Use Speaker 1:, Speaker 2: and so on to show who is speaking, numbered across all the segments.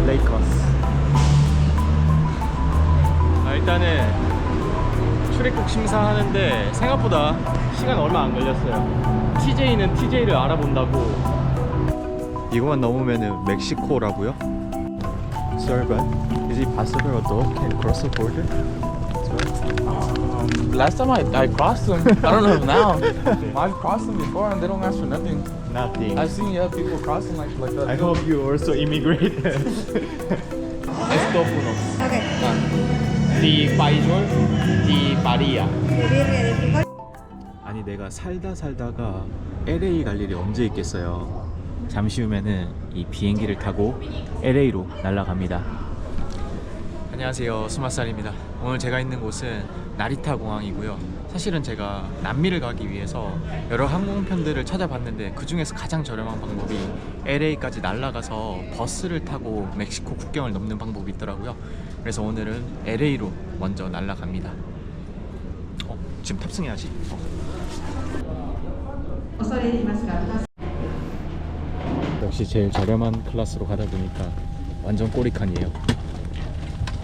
Speaker 1: 레이커스. 일단은 출입국 심사하는데 생각보다 시간 얼마 안 걸렸어요. TJ는 TJ를 알아본다고. 이거만 넘으면은 멕시코라고요? Sorry, but is it possible a dog can cross the border?
Speaker 2: Last time I crossed them. I don't know if now. I've crossed them before and they don't ask for nothing.
Speaker 1: Nothing.
Speaker 2: I've seen people crossing like that.
Speaker 1: I hope you also immigrate. Esto uno.
Speaker 3: Ok.
Speaker 1: Di Faisal, Di Maria.
Speaker 3: De birria, de frijol.
Speaker 1: 아니 내가 살다가 LA 갈 일이 언제 있겠어요. 잠시 후면은 이 비행기를 타고 LA로 날아갑니다. 안녕하세요, 스마살입니다. 오늘 제가 있는 곳은 나리타 공항이고요. 사실은 제가 남미를 가기 위해서 여러 항공편들을 찾아봤는데 그 중에서 가장 저렴한 방법이 LA까지 날아가서 버스를 타고 멕시코 국경을 넘는 방법이 있더라고요. 그래서 오늘은 LA로 먼저 날아갑니다. 지금 탑승해야지. 역시 제일 저렴한 클래스로 가다 보니까 완전 꼬리칸이에요.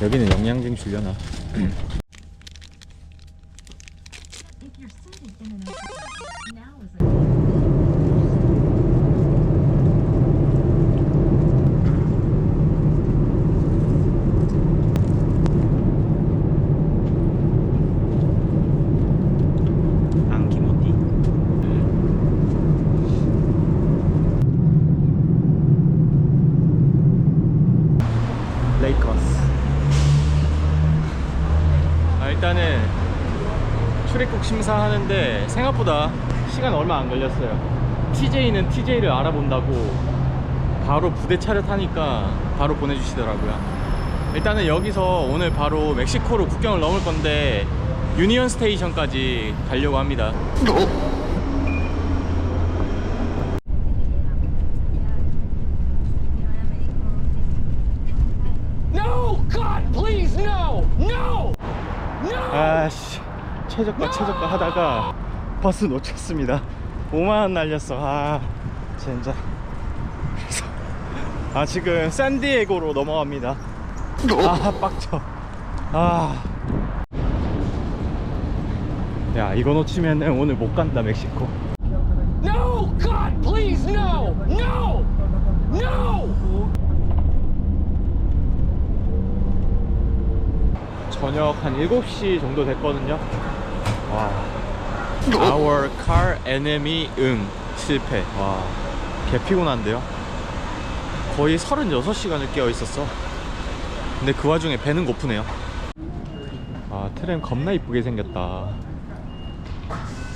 Speaker 1: 여기는 영양증 주려나? 레이커스. 일단은 출입국 심사하는데 생각보다 시간 얼마 안 걸렸어요. TJ는 TJ를 알아본다고 바로 부대 차렷하니까 바로 보내주시더라고요. 일단은 여기서 오늘 바로 멕시코로 국경을 넘을 건데 유니언 스테이션까지 가려고 합니다. 아씨, 최저가 하다가 버스 놓쳤습니다. 5만원 날렸어. 진짜. 그래서 지금 샌디에고로 넘어갑니다. 빡쳐. 야, 이거 놓치면 오늘 못 간다, 멕시코.
Speaker 2: No, God, please, no, no, no.
Speaker 1: 저녁 한 7시 정도 됐거든요. Our car enemy 실패. 개 피곤한데요. 거의 36시간을 깨어 있었어. 근데 그 와중에 배는 고프네요. 트램 겁나 이쁘게 생겼다.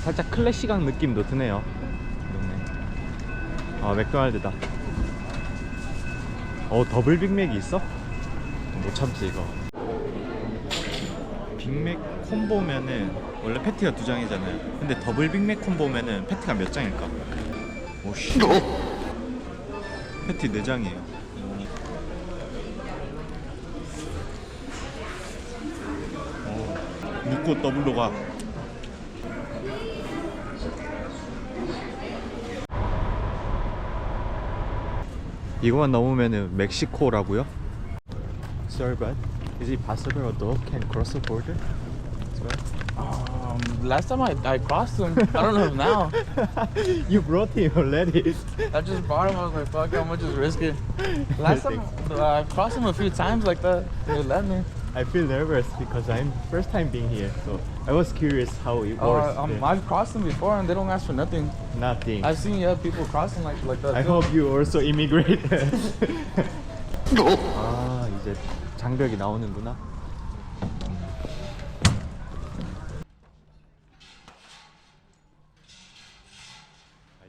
Speaker 1: 살짝 클래식한 느낌도 드네요. 맥도날드다. 더블 빅맥이 있어? 못 참지 이거. 빅맥 콤보면은 원래 패티가 2장이잖아요. 근데 더블 빅맥 콤보면은 패티가 몇 장일까? 오씨. 패티 4장이에요. 묵고 더블로 가. 이거만 넘으면은 멕시코라고요? Sorry, but is it possible a dog can cross the border?
Speaker 2: Last time I crossed them. I don't know if now.
Speaker 1: You brought him already.
Speaker 2: I just bought them. I was like, fuck, how much is risk it? Last time I crossed them a few times like that. They let me.
Speaker 1: I feel nervous because I'm first time being here, so I was curious how it works.
Speaker 2: I've crossed them before and they don't ask for nothing.
Speaker 1: Nothing.
Speaker 2: I've seen people crossing like that.
Speaker 1: I hope you also immigrate. 이제 장벽이 나오는구나.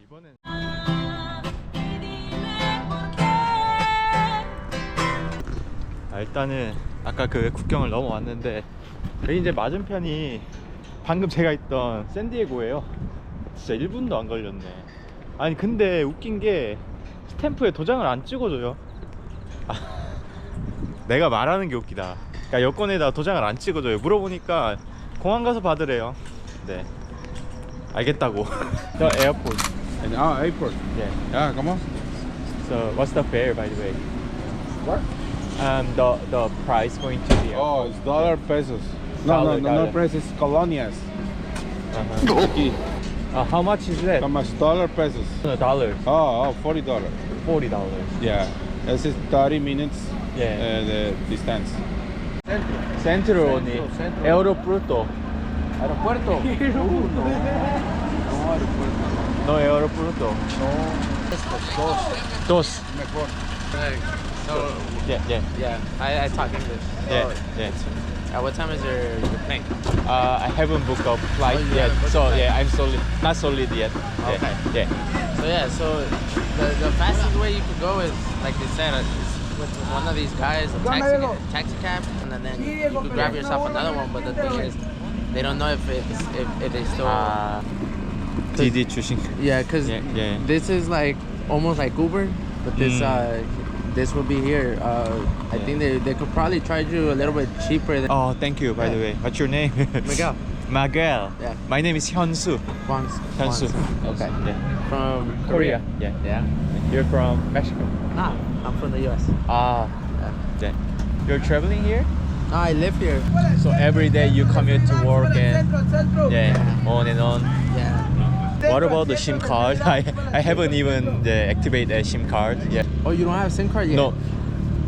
Speaker 1: 이번엔 일단은 아까 그 국경을 넘어왔는데 여기 이제 맞은편이 방금 제가 있던 샌디에고예요. 진짜 1분도 안 걸렸네. 아니 근데 웃긴 게 스탬프에 도장을 안 찍어줘요. 내가 말하는 게 웃기다. 그러니까 여권에다 도장을 안 찍어줘요. 물어보니까 공항 가서 받으래요. 네, 알겠다고. The airport.
Speaker 2: Airport.
Speaker 1: Yeah.
Speaker 2: Yeah, come on.
Speaker 1: So what's the fare by the way?
Speaker 2: What?
Speaker 1: The price going to be.
Speaker 3: Oh, it's dollar pesos. No,
Speaker 1: Dollar,
Speaker 3: no,
Speaker 1: dollar.
Speaker 3: no pesos, colonias.
Speaker 1: Uh-huh.
Speaker 3: Aquí.
Speaker 1: How much is that?
Speaker 3: How much? Dollar pesos.
Speaker 1: $1.
Speaker 3: Oh, $40.
Speaker 1: $40.
Speaker 3: Yeah. This is 30 minutes
Speaker 1: Yeah.
Speaker 3: the distance.
Speaker 1: Centro only.
Speaker 2: Centro.
Speaker 1: Aeropuerto.
Speaker 2: Aeropuerto.
Speaker 1: No aeropuerto. Dos.
Speaker 3: Mejor.
Speaker 2: So
Speaker 1: Yeah.
Speaker 2: yeah, I talk English.
Speaker 1: Yeah. Yeah.
Speaker 2: At what time is your plane?
Speaker 1: I haven't booked a flight
Speaker 2: Oh, you
Speaker 1: yet,
Speaker 2: haven't booked
Speaker 1: so
Speaker 2: a flight?
Speaker 1: yeah, I'm not solid yet.
Speaker 2: Okay.
Speaker 1: Yeah.
Speaker 2: So yeah, so the fastest way you could go is like they said, is with one of these guys, a taxi cab, and then you could grab yourself another one. But the thing is, they don't know if they still.
Speaker 1: DD 주식.
Speaker 2: Yeah, cause
Speaker 1: Yeah.
Speaker 2: this is like almost like Uber, but this will be here. I think they could probably charge you a little bit cheaper than
Speaker 1: Oh, thank you. By the way, what's your name?
Speaker 2: Miguel.
Speaker 1: Miguel.
Speaker 2: Yeah.
Speaker 1: My name is Hyunsu.
Speaker 2: Hyunsu. Okay.
Speaker 1: Yeah.
Speaker 2: From
Speaker 1: Korea. Yeah.
Speaker 2: Yeah.
Speaker 1: You're from Mexico.
Speaker 2: Nah, I'm from the US.
Speaker 1: Ah. Yeah. You're traveling here?
Speaker 2: I live here.
Speaker 1: So every day you commute to work and on and on.
Speaker 2: Yeah.
Speaker 1: What about the SIM card? I haven't even activated a SIM card yet.
Speaker 2: Oh, you don't have a SIM card yet?
Speaker 1: No.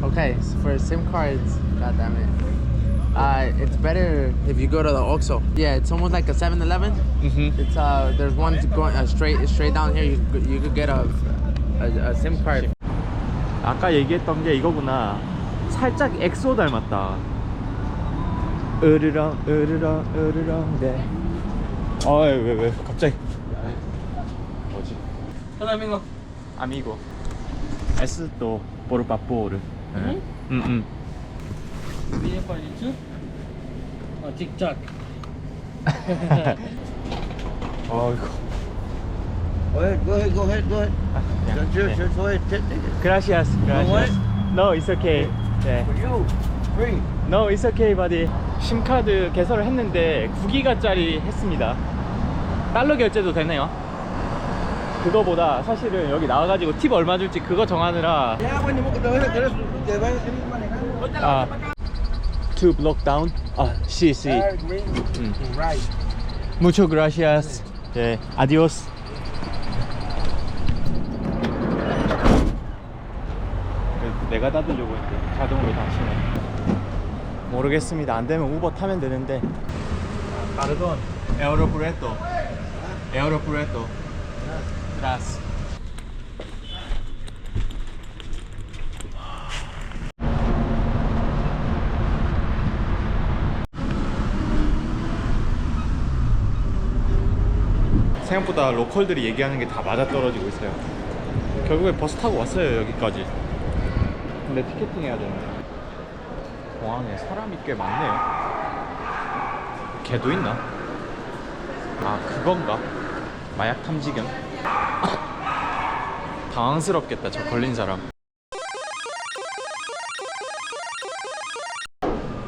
Speaker 2: Okay, so for SIM cards, god damn it. It's better if you go to the OXXO. Yeah, it's almost like a 7-Eleven.
Speaker 1: Mm-hmm.
Speaker 2: It's there's one going straight down here. You could get a SIM card.
Speaker 1: 아까 얘기했던 게 이거구나. 살짝 엑소 닮았다. 으르렁 네. 왜 갑자기 뭐지?
Speaker 2: Hola,
Speaker 1: 아미고. 에스또 por favor. 응.
Speaker 4: Video for YouTube or TikTok?
Speaker 1: 어이구.
Speaker 4: Go ahead.
Speaker 1: Yeah.
Speaker 4: Sure, go ahead. Take it.
Speaker 1: Gracias.
Speaker 4: what?
Speaker 1: No, it's okay. 네.
Speaker 4: For you, free.
Speaker 1: No, it's okay, buddy. 심카드 개설을 했는데 9기가짜리 했습니다. 달러 결제도 되네요. 그거보다 사실은 여기 나와가지고 팁 얼마 줄지 그거 정하느라
Speaker 4: Ya, bueno, te vas a ir manejando.
Speaker 1: 아, to block down. 아, sí.
Speaker 4: Green, right.
Speaker 1: Muchas gracias. 네, adiós. 내가 닫으려고 했는데 자동으로 닫히네. 모르겠습니다. 안 되면 우버 타면 되는데. Perdón. Aeropuerto. Gracias. 생각보다 로컬들이 얘기하는 게 다 맞아떨어지고 있어요. 결국에 버스 타고 왔어요, 여기까지. 근데 티켓팅 해야 되네. 공항에 사람이 꽤 많네요. 걔도 있나? 아, 그건가? 마약 탐지견? 당황스럽겠다, 저 걸린 사람.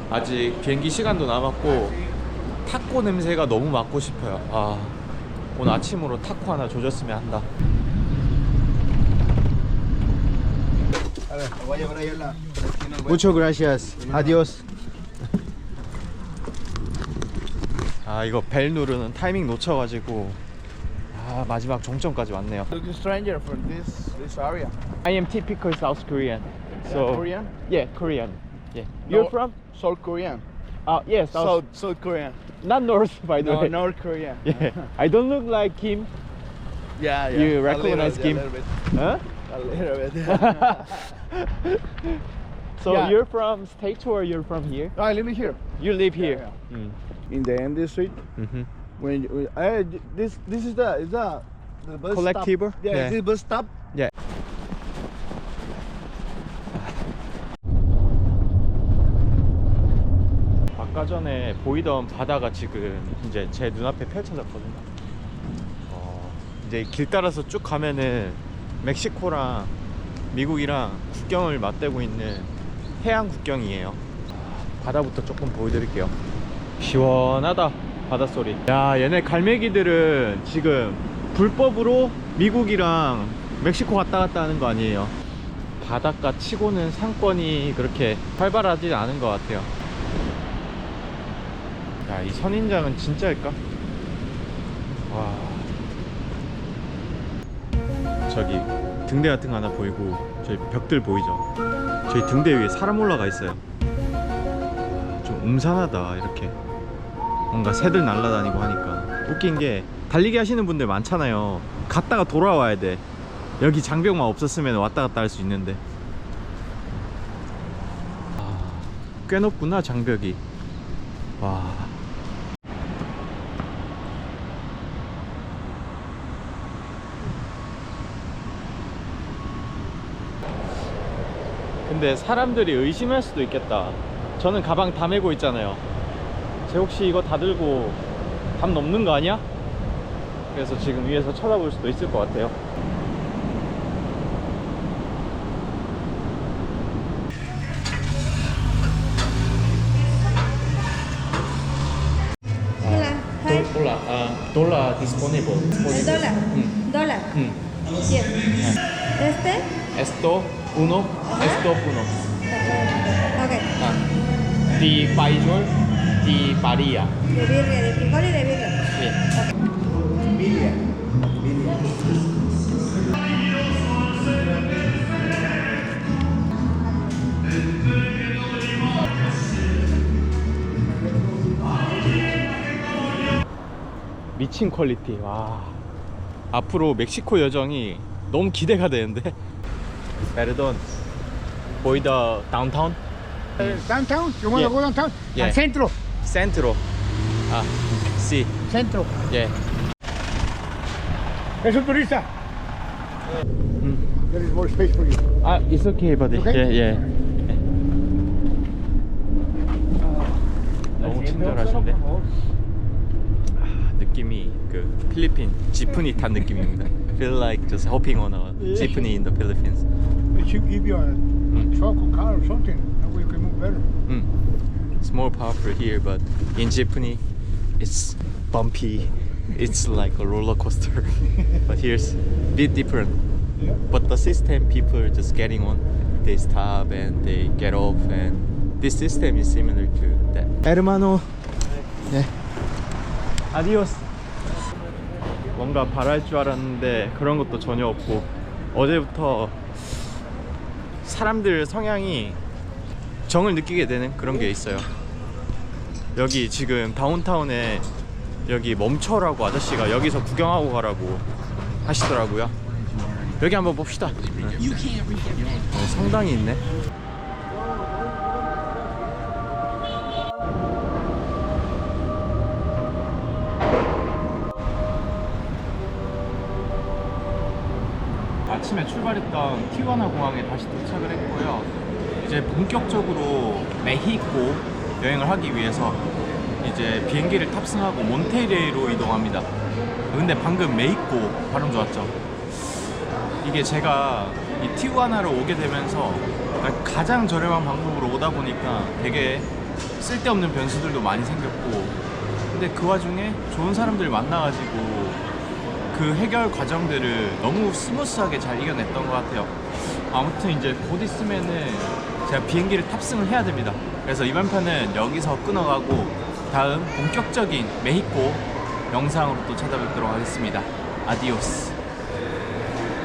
Speaker 1: 아직 비행기 시간도 남았고 타코 냄새가 너무 맡고 싶어요. 아, 오늘 아침으로 타코 하나 조졌으면 한다. Muchas gracias. Adiós. 아, 이거 벨 누르는 타이밍 놓쳐가지고 아, 마지막 종점까지 왔네요.
Speaker 2: Look stranger from this area.
Speaker 1: I am typical South Korean. So
Speaker 2: Korean?
Speaker 1: Yeah, Korean. Yeah. You're from?
Speaker 2: South Korean.
Speaker 1: Yes,
Speaker 2: South Korean.
Speaker 1: not North, by the way.
Speaker 2: North Korea.
Speaker 1: Yeah. I don't look like him.
Speaker 2: Yeah.
Speaker 1: You
Speaker 2: A
Speaker 1: recognize
Speaker 2: little,
Speaker 1: him?
Speaker 2: A little bit.
Speaker 1: Huh?
Speaker 2: A little bit.
Speaker 1: So
Speaker 2: Yeah.
Speaker 1: you're from States or you're from here?
Speaker 2: I live here.
Speaker 1: You live here.
Speaker 2: In the end street.
Speaker 1: Mm-hmm.
Speaker 2: This is the bus
Speaker 1: Collectible?
Speaker 2: stop. Yeah,
Speaker 1: Yeah.
Speaker 2: this bus stop.
Speaker 1: Yeah. 아까 전에 보이던 바다가 지금 이제 제 눈앞에 펼쳐졌거든요. 이제 길 따라서 쭉 가면은 멕시코랑 미국이랑 국경을 맞대고 있는 해안 국경이에요. 바다부터 조금 보여드릴게요. 시원하다, 바닷소리. 야, 얘네 갈매기들은 지금 불법으로 미국이랑 멕시코 왔다 갔다 하는 거 아니에요. 바닷가 치고는 상권이 그렇게 활발하지 않은 것 같아요. 야, 이 선인장은 진짜일까? 와, 저기 등대 같은 거 하나 보이고 저희 벽들 보이죠? 저희 등대 위에 사람 올라가 있어요. 좀 음산하다. 이렇게 뭔가 새들 날아다니고 하니까. 웃긴 게 달리기 하시는 분들 많잖아요. 갔다가 돌아와야 돼. 여기 장벽만 없었으면 왔다 갔다 할 수 있는데. 꽤 높구나 장벽이. 와. 근데 사람들이 의심할 수도 있겠다. 저는 가방 다 메고 있잖아요. 쟤 혹시 이거 다 들고 담 넘는 거 아니야? 그래서 지금 위에서 쳐다볼 수도 있을 것 같아요.
Speaker 5: Hola, hi.
Speaker 1: dollar disponible.
Speaker 5: El dólar. Dólar. Yes. Este.
Speaker 1: Esto uno, esto uno.
Speaker 5: Ok.
Speaker 1: Di fagioli, di paria.
Speaker 5: De birria, de frijol y de birria.
Speaker 1: Bien.
Speaker 4: Birria.
Speaker 1: 미친 퀄리티. 와. 앞으로 멕시코 여정이 너무 기대가 되는데. Perdón. Voy the downtown.
Speaker 4: Downtown? You want
Speaker 1: Yeah.
Speaker 4: to go downtown?
Speaker 1: Yeah.
Speaker 4: Al centro.
Speaker 1: Centro. Ah, sí.
Speaker 4: Centro.
Speaker 1: Yeah.
Speaker 4: Es un turista. There is more space for you.
Speaker 1: Ah, it's okay, buddy.
Speaker 4: Okay?
Speaker 1: Yeah, yeah. 너무 친절하신데. 느낌이 그 필리핀 지프니 탄 느낌입니다. Feel like just hopping on a jeepney in the Philippines.
Speaker 4: It should give you a truck or car or something. That way you can move better.
Speaker 1: It's more powerful here, but in jeepney, it's bumpy. It's like a roller coaster. But here's a bit different.
Speaker 4: Yeah.
Speaker 1: But the system, people are just getting on, they stop and they get off, and this system is similar to that. Hermano. 네. Adios. 뭔가 바랄 줄 알았는데 그런 것도 전혀 없고, 어제부터 사람들 성향이 정을 느끼게 되는 그런 게 있어요. 여기 지금 다운타운에 여기 멈춰라고 아저씨가 여기서 구경하고 가라고 하시더라고요. 여기 한번 봅시다. 성당이 있네. 아침에 출발했던 티juana 공항에 다시 도착을 했고요. 이제 본격적으로 메히코 여행을 하기 위해서 이제 비행기를 탑승하고 몬테레이로 이동합니다. 근데 방금 메히코 발음 좋았죠? 이게 제가 이 티juana로 오게 되면서 가장 저렴한 방법으로 오다 보니까 되게 쓸데없는 변수들도 많이 생겼고, 근데 그 와중에 좋은 사람들 만나가지고 그 해결 과정들을 너무 스무스하게 잘 이겨냈던 것 같아요. 아무튼 이제 곧 있으면은 제가 비행기를 탑승을 해야 됩니다. 그래서 이번 편은 여기서 끊어가고 다음 본격적인 메히코 영상으로 또 찾아뵙도록 하겠습니다. 아디오스.